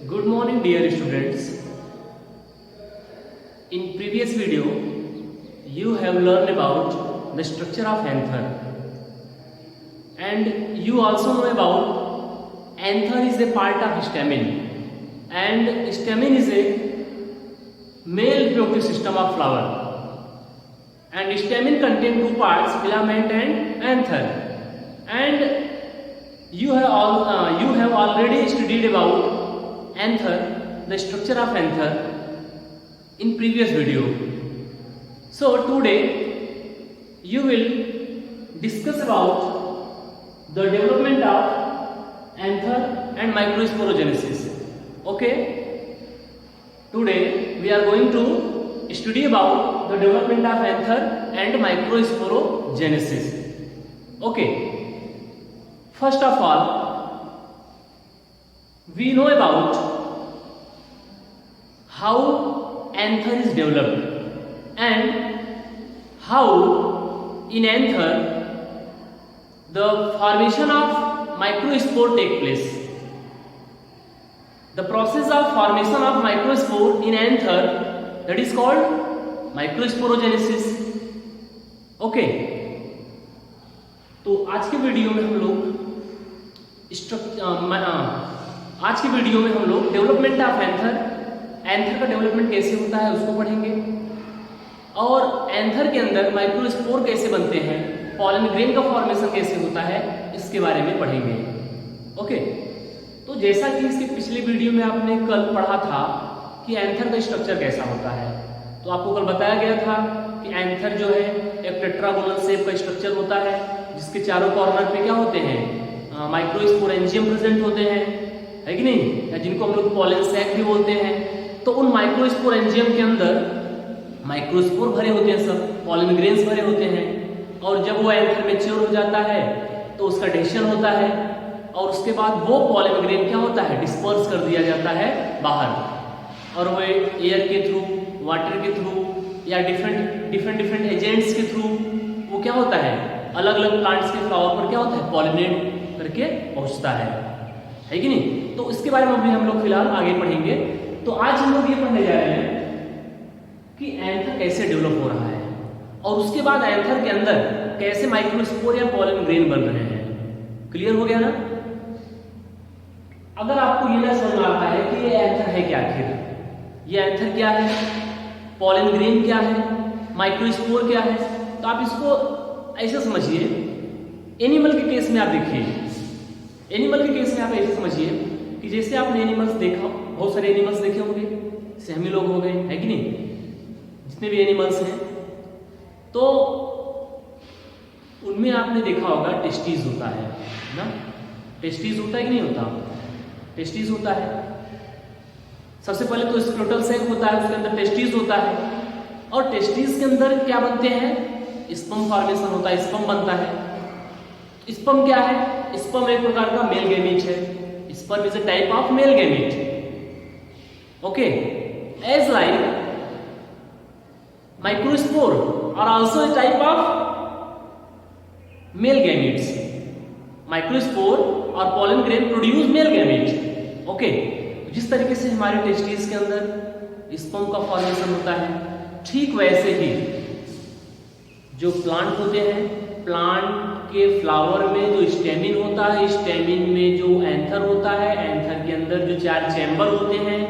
Good morning dear students. In previous video you have learned about the structure of anther and you also know about anther is a part of stamen and stamen is a male reproductive system of flower and stamen contain two parts, filament and anther, and you have already studied about anther, the structure of anther in previous video. So today you will discuss about the development of anther and microsporogenesis. Okay, today we are going to study about the development of anther and microsporogenesis. Okay, first of all we know about how anther is developed and how in anther the formation of microspore take place. The process of formation of microspore in anther, that is called microsporogenesis. Okay, तो आज के video में हम लोग development of anther का development कैसे होता है उसको पढ़ेंगे और एंथर के अंदर माइक्रोस्पोर कैसे बनते हैं, पॉलन ग्रेन का फॉर्मेशन कैसे होता है, इसके बारे में पढ़ेंगे. ओके, तो जैसा कि इसके पिछले वीडियो में आपने कल पढ़ा था कि एंथर का स्ट्रक्चर कैसा होता है, तो आपको कल बताया गया था कि एंथर जो है एक टेट्रागोनल शेप का स्ट्रक्चर होता है जिसके चारों कॉर्नर पे क्या होते हैं, माइक्रोस्पोरेंजियम प्रेजेंट होते हैं, है कि नहीं, या जिनको हम लोग पॉलन सैक भी बोलते हैं. तो उन माइक्रोस्पोरेंजियम के अंदर माइक्रोस्पोर भरे होते हैं, सब पॉलन ग्रेन्स भरे होते हैं, और जब वो एंथर मैच्योर हो जाता है तो उसका एडिशन होता है और उसके बाद वो पॉलन ग्रेन क्या होता है, डिस्पर्स कर दिया जाता है बाहर, और वो एयर के थ्रू, वाटर के थ्रू या डिफरेंट एजेंट्स के थ्रू वो क्या होता है, अलग अलग प्लांट्स के फ्लावर पर क्या होता है, पॉलिनेट करके पहुंचता है कि नहीं. तो इसके बारे में भी हम लोग फिलहाल आगे पढ़ेंगे. तो आज हम लोग ये पढ़ने जा रहे हैं कि एंथर कैसे डेवलप हो रहा है और उसके बाद एंथर के अंदर कैसे माइक्रोस्पोर या पॉलन ग्रेन बन रहे हैं. क्लियर हो गया ना? अगर आपको ये ना समझ में आता है कि ये एंथर है क्या, आखिर ये एंथर क्या है, पॉलन ग्रेन क्या है, माइक्रोस्पोर क्या है, तो आप इसको ऐसे समझिए. एनिमल के केस में आप देखिए, एनिमल के केस में आप ऐसे समझिए कि जैसे आपने एनिमल्स देखा, बहुत सारे एनिमल्स देखे होंगे, जैसे हम ही लोग हो गए, है कि नहीं, जितने भी एनिमल्स हैं, तो उनमें आपने देखा होगा टेस्टिस होता है ना. टेस्टिस होता है कि नहीं होता? टेस्टिस होता है. सबसे पहले तो स्क्रोटल सैक होता है, उसके अंदर टेस्टिस होता है, और टेस्टिस के अंदर क्या बनते हैं, स्पर्म फॉर्मेशन होता है, स्पर्म बनता है. स्पर्म क्या है? स्पर्म एक प्रकार का मेल गैमीट है. Sperm is a type of male gamete. Okay, as like microspore are also a type of male gametes. Microspore और pollen grain produce male gamete. Okay, जिस तरीके से हमारे टेस्टिस के अंदर स्पर्म का फॉर्मेशन होता है, ठीक वैसे ही जो प्लांट होते हैं, प्लांट के फ्लावर में जो स्टेमिन होता है, स्टेमिन में जो एंथर होता है, एंथर के अंदर जो 4 चैम्बर होते हैं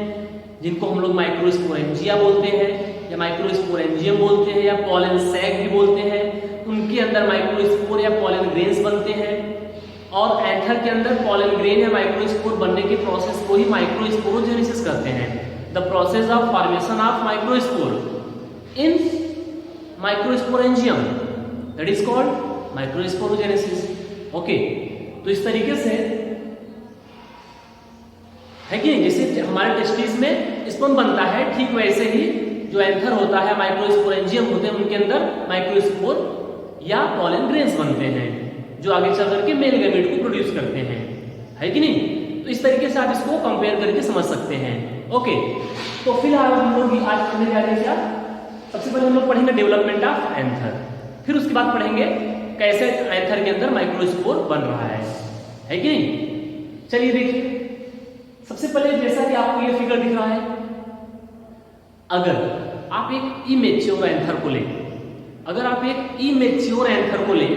जिनको हम लोग माइक्रोस्पोरेंजिया बोलते हैं या माइक्रोस्पोरेंजियम बोलते हैं या पॉलन सैक भी बोलते हैं, उनके अंदर माइक्रोस्पोर या पॉलन ग्रेन्स बनते हैं, और एंथर के अंदर पॉलन ग्रेन या माइक्रोस्पोर बनने के प्रोसेस को ही माइक्रोस्पोरोजेनेसिस कहते हैं. The process of formation of microspore in microsporangium, that is called microsporogenesis. Okay, तो इस तरीके से है कि जैसे हमारे टेस्टिस में स्पर्म बनता है, ठीक वैसे ही जो एंथर होता है, माइक्रोस्पोरेंजियम होते हैं, उनके अंदर माइक्रोस्पोर या पॉलन ग्रेन्स बनते हैं जो आगे चल करके मेल गैमीट को प्रोड्यूस करते हैं, है कि नहीं. तो इस तरीके से आप इसको कंपेयर करके समझ सकते हैं. ओके, तो फिलहाल हम लोग आज पढ़ने जा रहे हैं क्या, सबसे पहले हम लोग पढ़ेंगे डेवलपमेंट ऑफ एंथर, फिर उसके बाद पढ़ेंगे कैसे एंथर के अंदर माइक्रोस्पोर बन रहा है कि नहीं. चलिए देखिए, सबसे पहले जैसा कि आपको ये फिगर दिख रहा है, अगर आप एक इमेच्योर एंथर को लें, अगर आप एक इमेच्योर एंथर को लें,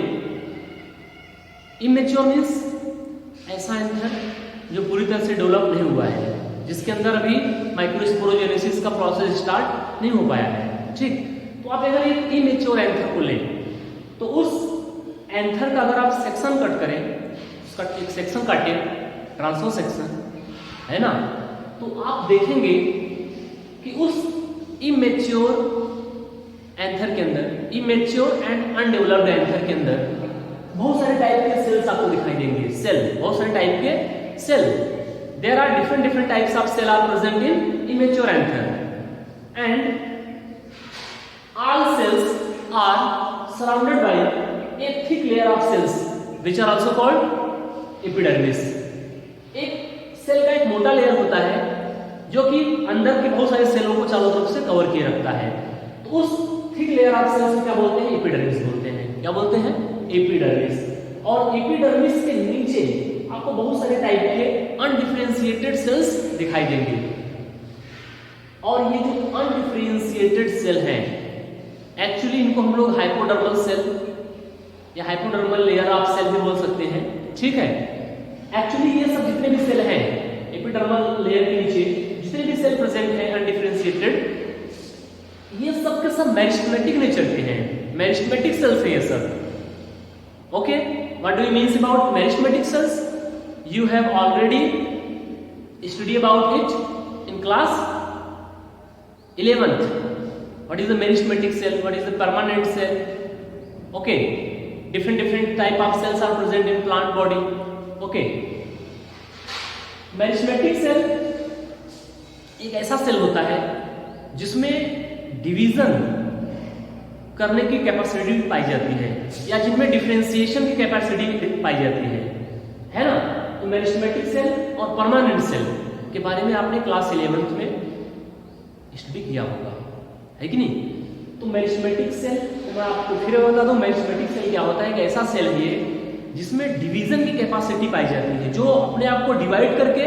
इमेच्योर मीन्स ऐसा एंथर जो पूरी तरह से डेवलप नहीं हुआ है, जिसके अंदर अभी माइक्रोस्पोरोजेनेसिस का प्रोसेस स्टार्ट नहीं हो पाया है, ठीक। तो आप अगर एक इमेच्योर एंथर को लें तो उस एंथर का अगर आप सेक्शन कट करें, उसका एक सेक्शन काटें, ट्रांसफर सेक्शन है ना, तो आप देखेंगे कि उस इमेच्योर एंथर के अंदर, इमेच्योर एंड अनडेवलप्ड एंथर के अंदर बहुत सारे टाइप के सेल्स आपको दिखाई देंगे। सेल, बहुत सारे टाइप के cell, there are different types of cell are present in immature anther and all cells are surrounded by a thick layer of cells which are also called epidermis। एक cell का एक मोटा layer होता है जो कि अंदर के बहुत सारे सेलों को चारों तरफ से कवर किए रखता है, तो उस थिक लेयर ऑफ सेल्स को क्या बोलते हैं? एपिडर्मिस बोलते हैं। क्या बोलते हैं? एपिडर्मिस। और एपिडर्मिस के नीचे आपको बहुत सारे टाइप के अनडिफरेंशिएटेड सेल्स दिखाई देंगे, और ये जो अनडिफरेंशिएटेड सेल हैं एक्चुअली इनको हम लोग हाइपोडर्मल सेल या हाइपोडर्मल लेयर ऑफ सेल भी बोल सकते हैं, ठीक है। एक्चुअली ये सब जितने भी सेल हैं एपिडर्मल लेयर के नीचे जितने भी सेल प्रेजेंट हैं अनडिफरेंशिएटेड, ये सब के सब मेरिस्टेमेटिक नेचर के हैं, मेरिस्टेमेटिक सेल्स हैं ये सब। Okay, what do you means about meristematic cells? You have already study about it in class 11th। What is the meristematic cell? What is the permanent cell? Okay, different type of cells are present in plant body. Okay, meristematic cell एक ऐसा cell होता है जिसमें division करने की capacity पाई जाती है, या जिनमें डिफरेंशिएशन की कैपेसिटी पाई जाती है ना। तो मेरिस्टेमेटिक सेल और परमानेंट सेल के बारे में आपने क्लास 11th में स्टडी किया होगा, है कि नहीं। तो मेरिस्टेमेटिक सेल, मैं आपको फिर बता दूं, मेरिस्टेमेटिक सेल क्या होता है? एक ऐसा सेल है जिसमें डिवीजन की कैपेसिटी पाई जाती है, जो अपने आप को डिवाइड करके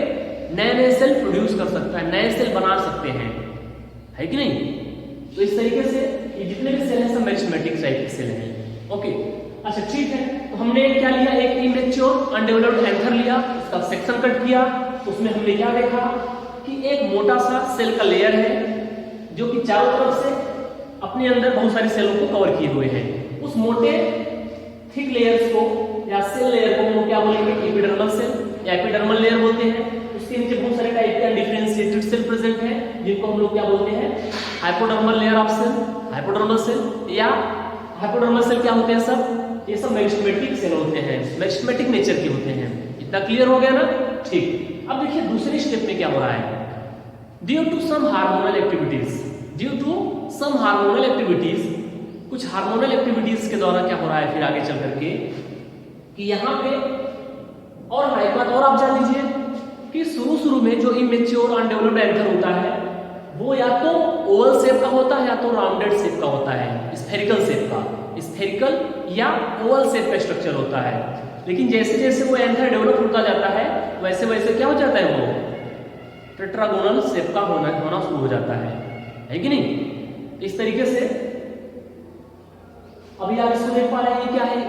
नए सेल प्रोड्यूस कर सकता है, नए सेल बना सकते हैं, है कि नहीं। तो इस तरीके से ये जितने भी सेल हैं सब मेरिस्टेमेटिक टाइप के सेल हैं। ओके, अच्छा ठीक है। तो हमने क्या लिया? एक इमेच्योर अनडेवलप्ड एंथर लिया, उसका सेक्शन कट किया, उसमें हमने क्या देखा कि एक मोटा सा सेल का लेयर है जो कि चारों तरफ से अपने अंदर बहुत सारे सेलों को कवर किए हुए हैं। उस मोटे थिक लेयर्स को या सेल लेयर को हम क्या बोलेंगे? एपिडर्मल सेल या एपिडर्मल लेयर बोलते हैं। उसके नीचे बहुत सारे टाइप के अनडिफरेंशिएटेड सेल प्रेजेंट हैं, जिनको हम लोग क्या बोलते हैं? Hypodermal layer of cell, hypodermal cell. या हाइपोडर्मल सेल क्या होते हैं? सब ये सब मेरिस्टेमेटिक सेल होते हैं, मेरिस्टेमेटिक नेचर के होते हैं। इतना क्लियर हो गया ना? ठीक। अब देखिए दूसरे स्टेप में क्या हो रहा है। Due to some hormonal activities, कुछ हार्मोनल एक्टिविटीज के द्वारा क्या हो रहा है फिर आगे चल करके कि यहाँ पे, और एक बात और आप जान लीजिए कि शुरू में जो इमेच्योर अनडेवलप्ड एंथर होता है वो या तो ओवल शेप का होता है या तो राउंडेड शेप का होता है, स्फेरिकल शेप का, स्फेरिकल या ओवल शेप का स्ट्रक्चर होता है। लेकिन जैसे जैसे वो एंथर डेवलप होता जाता है वैसे वैसे क्या हो जाता है? वो टेट्रागोनल शेप का होना शुरू हो जाता है कि नहीं। इस तरीके से अभी आप इसको देख पा रहे हैं, ये क्या है?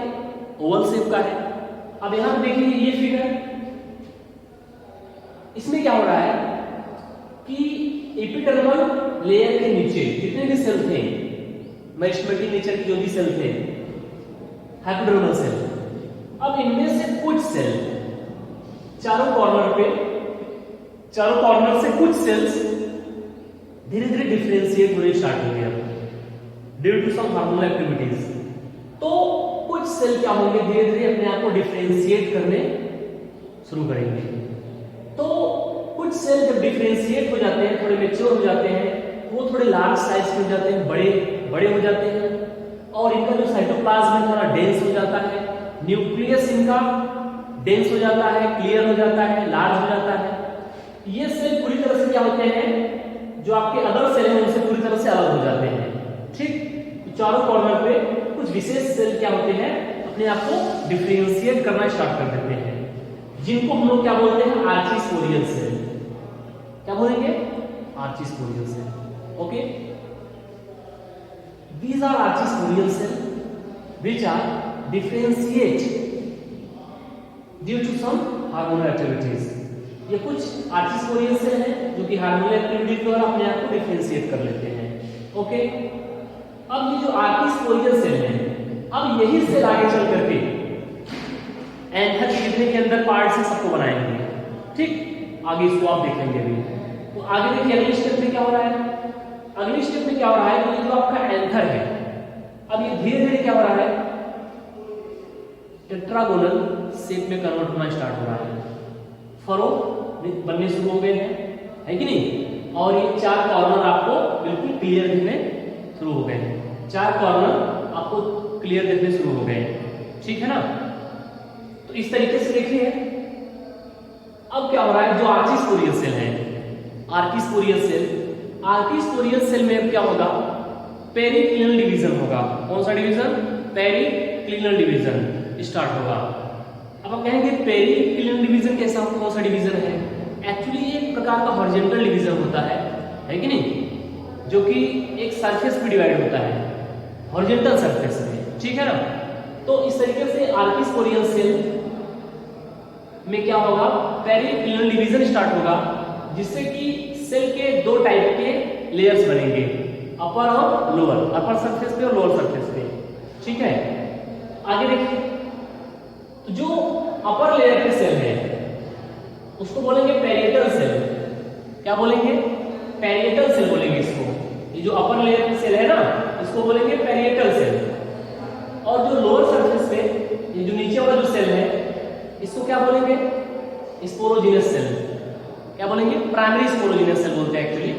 ओवल शेप का है। अब यहां पे देखिए ये फिगर, इसमें क्या हो रहा है कि एपिडर्मल लेयर के नीचे जितने भी सेल थे, मेरिस्टेमेटिक नेचर के जो भी सेल थे, हाइपोडर्मल सेल, अब इनमें से कुछ सेल चारों कॉर्नर से कुछ सेल्स धीरे धीरे डिफरेंशिएट होने स्टार्ट हो गया due to some hormonal activities. तो कुछ सेल क्या होंगे? धीरे धीरे अपने आप को डिफरेंशिएट करने शुरू करेंगे। तो कुछ सेल जब डिफरेंशिएट हो जाते हैं, थोड़े मैच्योर हो जाते हैं, वो थोड़े लार्ज साइज के हो जाते हैं, बड़े हो जाते हैं, और इनका जो साइटोप्लाज्म है थोड़ा डेंस हो जाता है, न्यूक्लियस इनका डेंस हो जाता है, क्लियर हो जाता है, लार्ज हो जाता है। ये सेल पूरी तरह से क्या होते हैं? जो आपके अदर सेल हैं उनसे पूरी तरह से अलग हो जाते हैं, ठीक। तो चारों कॉर्नर पे कुछ विशेष सेल क्या होते हैं? अपने आप को डिफरेंशिएट करना स्टार्ट कर देते हैं, जिनको हम लोग क्या बोलते हैं? Archesporial cell. क्या बोलेंगे? Archesporial cell. Okay, these are archisporial cell which are differentiate due to some hormonal activities। ये कुछ आर्चिस्पोरियल सेल हैं जो कि हार्मोनल एक्टिविटी के द्वारा अपने आप को डिफरेंशिएट कर लेते हैं। ओके, अब ये जो आर्चिस्पोरियल सेल है, अब यही सेल आगे चल करके एंथर के जितने के अंदर पार्ट्स हैं सबको बनाएंगे। ठीक, आगे इसको आप देखेंगे अभी। तो आगे देखिए अगले स्टेप में क्या हो रहा है। अगले स्टेप में क्या हो रहा है, ये जो आपका एंथर है, अब ये धीरे धीरे क्या हो रहा है, टेट्रागोनल शेप में कन्वर्ट होना स्टार्ट हो रहा है। फरो बनने शुरू हो गए हैं, है कि नहीं? और ये चार कॉर्नर आपको बिल्कुल क्लियर दिखने शुरू हो गए हैं। चार कॉर्नर आपको क्लियर दिखने शुरू हो गए, ठीक है ना? तो इस तरीके से देखिए अब क्या हो रहा है, जो आर्चिस्पोरियल सेल है, आर्चिस्पोरियल सेल में अब क्या होगा, पेरिक्लिनल डिवीजन होगा। कौन सा डिवीजन? पेरिक्लिनल डिवीजन स्टार्ट होगा। अब आप कहेंगे पेरिक्लिनल डिवीजन कैसा, कौन सा डिवीजन है? एक्चुअली ये एक प्रकार का हॉरिजॉन्टल डिवीजन होता है कि नहीं, जो कि एक सरफेस पे डिवाइड होता है, हॉरिजॉन्टल सरफेस में, ठीक है ना? तो इस तरीके से आर्चिस्पोरियल सेल में क्या होगा, पेरिक्लिनल डिवीजन स्टार्ट होगा, जिससे कि सेल के दो टाइप के लेयर्स बनेंगे, अपर और लोअर, अपर सरफेस पे और लोअर सरफेस पे, ठीक है? आगे देखिए, तो जो अपर लेयर के सेल है उसको बोलेंगे पेरिएटल सेल। क्या बोलेंगे? पेरिएटल सेल बोलेंगे इसको। ये जो अपर लेयर के सेल है ना, इसको बोलेंगे पेरिएटल सेल। और जो लोअर सरफेस पे ये जो नीचे वाला जो सेल है, इसको क्या बोलेंगे? Sporogenous cell. क्या बोलेंगे? प्राइमरी स्पोरोजिनस सेल बोलते हैं एक्चुअली,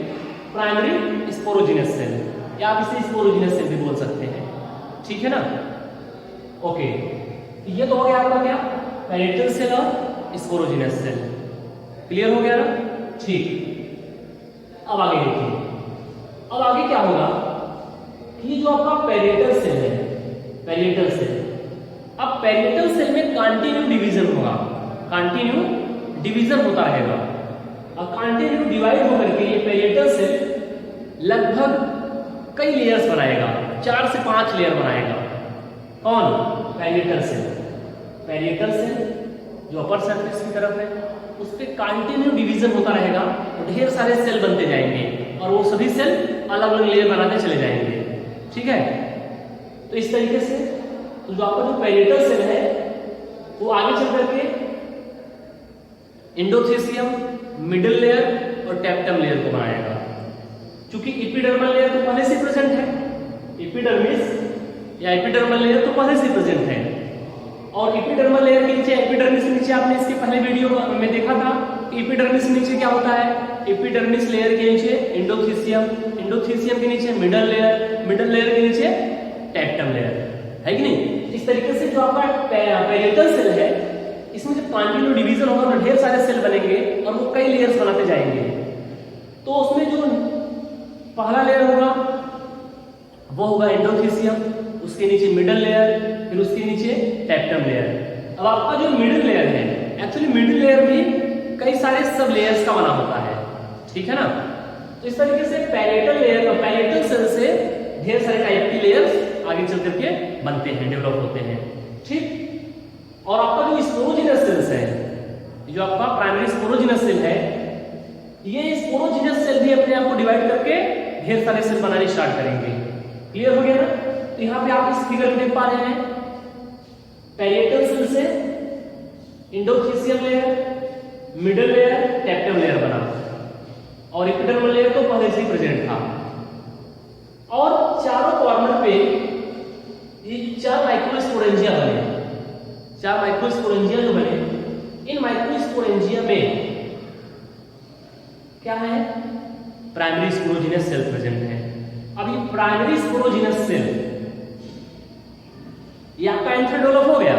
प्राइमरी स्पोरोजिनस सेल, या आप इसे स्पोरोजिनस सेल भी बोल सकते हैं, ठीक है ना? ओके, ये तो हो गया आपका क्या, पेरिएटल सेल और स्पोरोजिनस सेल। क्लियर हो गया ना? ठीक। अब आगे देखिए, अब आगे क्या होगा कि ये जो आपका पेरिएटल सेल है, पेरिएटल सेल, अब पेरिएटल सेल में कंटिन्यू डिवीजन होगा, कंटिन्यू डिवीजन होता रहेगा। और कंटिन्यू डिवाइड होकर के ये पेरिएटल सेल लगभग कई लेयर्स बनाएगा, 4 से 5 लेयर बनाएगा। कौन? Parietal cell. पेरिएटल सेल जो अपर सरफेस की तरफ है, उस पे कंटिन्यू डिवीजन होता रहेगा और ढेर सारे सेल बनते जाएंगे और वो सभी सेल अलग अलग लेयर बनाते चले जाएंगे, ठीक है? तो इस तरीके से तो जो आपका जो पेरिएटल सेल है वो आगे चल करके एंडोथेसियम, मिडिल लेयर और टैप्टम लेयर को बनाएगा। क्योंकि एपिडर्मल लेयर तो पहले से प्रेजेंट है, एपिडर्मिस या एपिडर्मल लेयर तो पहले से प्रेजेंट है। और एपिडर्मल लेयर के नीचे, एपिडर्मिस के नीचे आपने इसके पहले वीडियो में देखा था कि एपिडर्मिस के नीचे क्या होता है, एपिडर्मिस लेयर के नीचे एंडोथेसियम, एंडोथेसियम के नीचे मिडल लेयर, मिडल लेयर के नीचे टैप्टम लेयर, है कि नहीं? इस तरीके से जो आपका पेरिएटल सेल है, इसमें जब कंटिन्यू डिवीजन होगा तो ढेर सारे सेल बनेंगे और वो कई लेयर्स बनाते जाएंगे। तो उसमें जो पहला लेयर होगा वो होगा एंडोथेसियम, उसके नीचे मिडल लेयर, फिर उसके नीचे टैप्टम लेयर। अब आपका जो मिडिल लेयर है, एक्चुअली मिडिल लेयर में कई सारे सब लेयर्स का बना होता है, ठीक है ना? तो इस तरीके से पेरिएटल लेयर, पेरिएटल सेल से ढेर सारे टाइप की लेयर्स आगे चल करके बनते हैं, डेवलप होते हैं, ठीक? और आपका जो स्पोरोजिनस सेल्स है, जो आपका प्राइमरी स्पोरोजिनस सेल है, ये स्पोरोजिनस सेल भी अपने आप को डिवाइड करके ढेर सारे सेल बनाने स्टार्ट करेंगे। क्लियर हो गया ना? तो यहाँ पे आप इस फिगर में देख पा रहे हैं, पेरिएटल सेल से endothecium layer, middle layer, tapetum layer बना, और एपिडर्मल लेयर तो पहले से ही प्रेजेंट था। और चारों कॉर्नर पे ये 4 माइक्रोस्पोरेंजिया बने, 4 माइक्रोस्पोरेंजिया जो बने, इन माइक्रोस्पोरेंजिया में क्या है, प्राइमरी स्पोरोजिनस सेल प्रेजेंट है। अब ये प्राइमरी स्पोरोजिनस सेल, ये आपका एंथर डेवलप हो गया,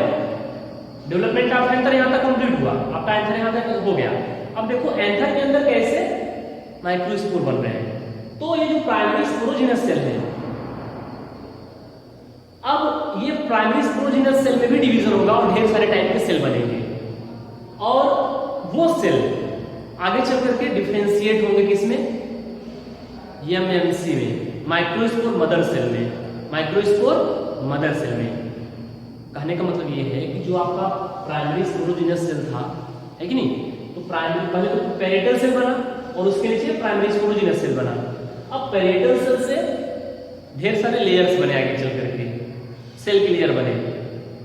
डेवलपमेंट ऑफ एंथर यहां तक कंप्लीट हुआ, आपका एंथर यहां तक हो गया। अब देखो एंथर के अंदर कैसे माइक्रोस्पोर बन रहे हैं। तो ये जो प्राइमरी स्पोरोजिनस सेल है, अब ये प्राइमरी स्पोरोजिनस सेल में भी डिवीजन होगा और ढेर सारे टाइप के सेल बनेंगे, और वो सेल आगे चल करके डिफरेंशिएट होंगे किसमें, एमएमसी में, माइक्रोस्पोर मदर सेल में, माइक्रोस्पोर मदर सेल में। कहने का मतलब ये है कि जो आपका प्राइमरी स्पोरोजिनस सेल था, है कि नहीं, तो प्राइमरी पहले तो पेरिटल सेल बना और उसके नीचे प्राइमरी स्पोरोजिनस सेल बना। अब पेरिटल सेल से ढेर सारे लेयर्स बने आगे चल करके, सेल के लेयर बने,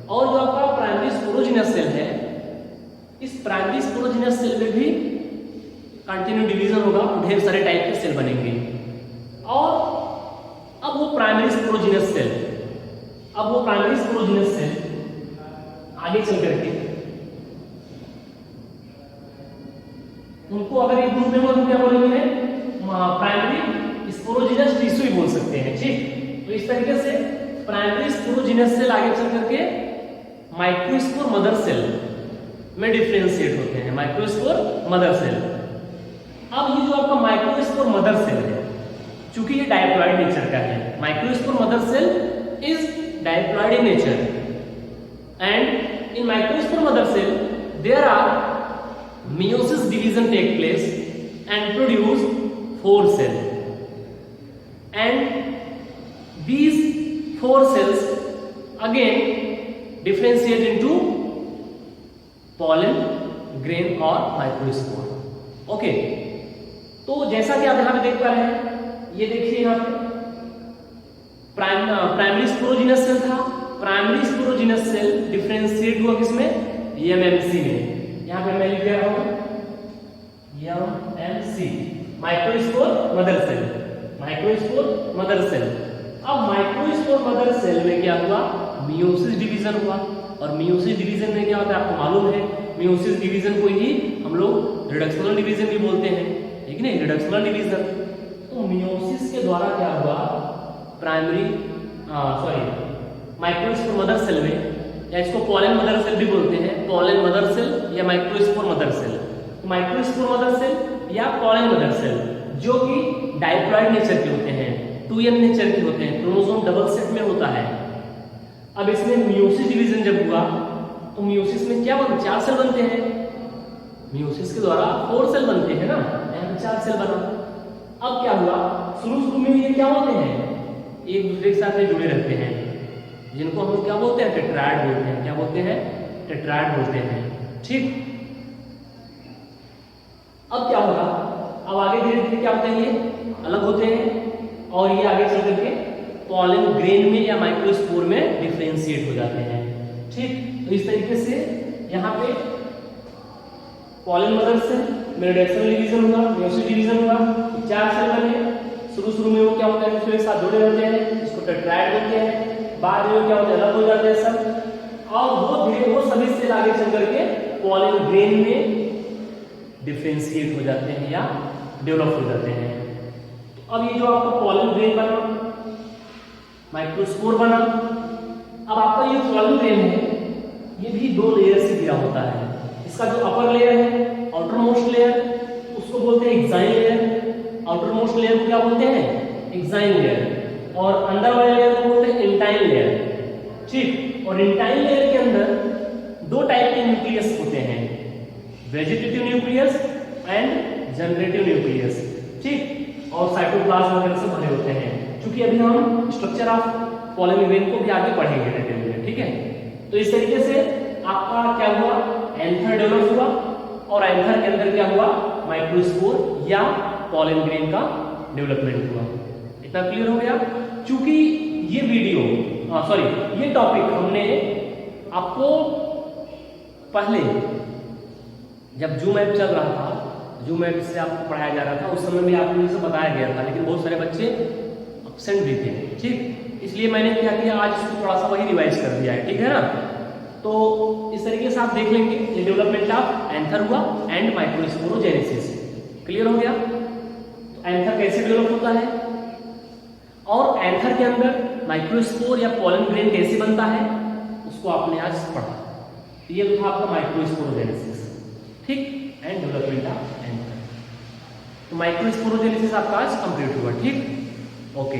और जो आपका प्राइमरी स्पोरोजिनस सेल है, इस प्राइमरी स्पोरोजिनस सेल में भी कंटिन्यू डिवीजन होगा, ढेर सारे टाइप के सेल बनेंगे। और अब वो प्राइमरी स्पोरोजिनस सेल आगे चल करके उनको अगर एक ग्रुप में हो तो क्या बोलेंगे, प्राइमरी स्पोरोजिनस टिश्यू ही बोल सकते हैं, ठीक। तो इस तरीके से प्राइमरी स्पोरोजिनस सेल आगे चल करके माइक्रोस्पोर मदर सेल में डिफरेंशिएट होते हैं, माइक्रोस्पोर मदर सेल। अब ये जो आपका माइक्रोस्पोर मदर सेल है, चूंकि ये डायप्लॉइड नेचर का है, microspore mother cell is diploid in nature, and in microspore mother cell there are meiosis division take place and produce 4 cells, and these 4 cells again differentiate into pollen, grain और microspore। Okay, तो जैसा कि आप यहां पे देख पा रहे हैं, ये देखिए यहां पे प्राइमरी स्पोरोजिनस सेल था, प्राइमरी स्पोरोजिनस सेल डिफरेंशिएट हुआ किसमें, एमएमसी में। यहाँ पे मैं लिख दिया हूं MMC, microspore mother cell, microspore mother cell. अब माइक्रोस्पोर मदर सेल में क्या हुआ, मियोसिस डिवीजन हुआ, और मियोसिस डिवीजन में क्या होता है आपको मालूम है, मियोसिस डिवीजन को ही हम लोग रिडक्शनल डिवीजन भी बोलते हैं, ठीक है, रिडक्शनल डिवीजन। तो मियोसिस के द्वारा क्या हुआ, माइक्रोस्पोर मदर सेल में, या इसको पॉलन मदर सेल भी बोलते हैं, पॉलन मदर सेल या microspore mother cell, microspore mother cell या पॉलन मदर सेल, जो कि डायप्लॉइड नेचर के होते हैं, 2n नेचर के होते हैं, क्रोमोसोम डबल सेट में होता है। अब इसमें मियोसिस डिवीजन जब हुआ तो मियोसिस में क्या बनते, 4 सेल बनते हैं, मियोसिस के द्वारा 4 सेल बनते हैं ना, यहाँ 4 सेल बना। अब क्या हुआ, शुरू में ये क्या होते हैं, एक दूसरे के साथ में जुड़े रहते हैं, जिनको हम क्या बोलते हैं, टेट्राएड बोलते हैं, क्या बोलते हैं, टेट्राएड बोलते हैं, ठीक। अब क्या होगा, अब आगे धीरे धीरे क्या होते हैं, ये अलग होते हैं और ये आगे चल करके पॉलन ग्रेन में या माइक्रोस्पोर में डिफरेंशिएट हो जाते हैं, ठीक। तो इस तरीके से यहाँ पे पॉलन मदर सेल में रिडक्शनल डिवीजन हुआ, मियोसिस डिवीजन हुआ, 4 सेल बने। शुरू में वो क्या होता है, दूसरे के साथ जुड़े रहते हैं, इसको टेट्राएड बोलते हैं। बाद में क्या होता है, अलग हो जाते हैं सब, और वो सभी सेल आगे चल करके पॉलन ग्रेन में डिफरेंशिएट हो जाते हैं या डेवलप हो जाते हैं। तो अब ये जो आपका पॉलन ग्रेन बना, माइक्रोस्पोर बना, अब आपका ये पॉलन ग्रेन है, ये भी 2 लेयर से घिरा होता है। इसका जो अपर लेयर है, आउटर मोस्ट लेयर, उसको बोलते हैं exine layer, outer most layer को क्या बोलते हैं, एक्साइन लेयर, और अंदर वाले लेयर को बोलते हैं इंटाइन लेयर, ठीक। और इंटाइन लेयर के अंदर 2 टाइप के न्यूक्लियस होते हैं, vegetative nucleus and generative nucleus, ठीक, और साइटोप्लाज्म वगैरह से बने होते हैं। क्योंकि अभी हम स्ट्रक्चर ऑफ पॉलन ग्रेन को भी आगे पढ़ेंगे डिटेल में, ठीक है। तो इस तरीके से आपका क्या हुआ, एंथर डेवलप हुआ, और एंथर के अंदर क्या हुआ, माइक्रोस्पोर या पॉलन ग्रेन का डेवलपमेंट हुआ। इतना क्लियर हो गया। चूंकि ये ये टॉपिक हमने आपको पहले जब जूम ऐप चल रहा था, जूम ऐप से आपको पढ़ाया जा रहा था, उस समय में आपको ये सब बताया गया था, लेकिन बहुत सारे बच्चे एब्सेंट भी थे, ठीक। इसलिए मैंने क्या किया, आज इसको थोड़ा सा वही रिवाइज कर दिया है, ठीक है ना। तो इस तरीके से आप देख लेंगे ये डेवलपमेंट ऑफ एंथर हुआ एंड माइक्रोस्पोरोजेनेसिस। क्लियर हो गया। एंथर कैसे डेवलप होता है और एंथर के अंदर माइक्रोस्पोर या पॉलन ग्रेन कैसे बनता है, उसको आपने आज पढ़ा। ये था आपका माइक्रोस्पोरोजेनेसिस, ठीक, एंड डेवलपमेंट ऑफ एंथर। तो माइक्रोस्पोरोजेनेसिस आपका आज कंप्लीट हुआ, ठीक, ओके।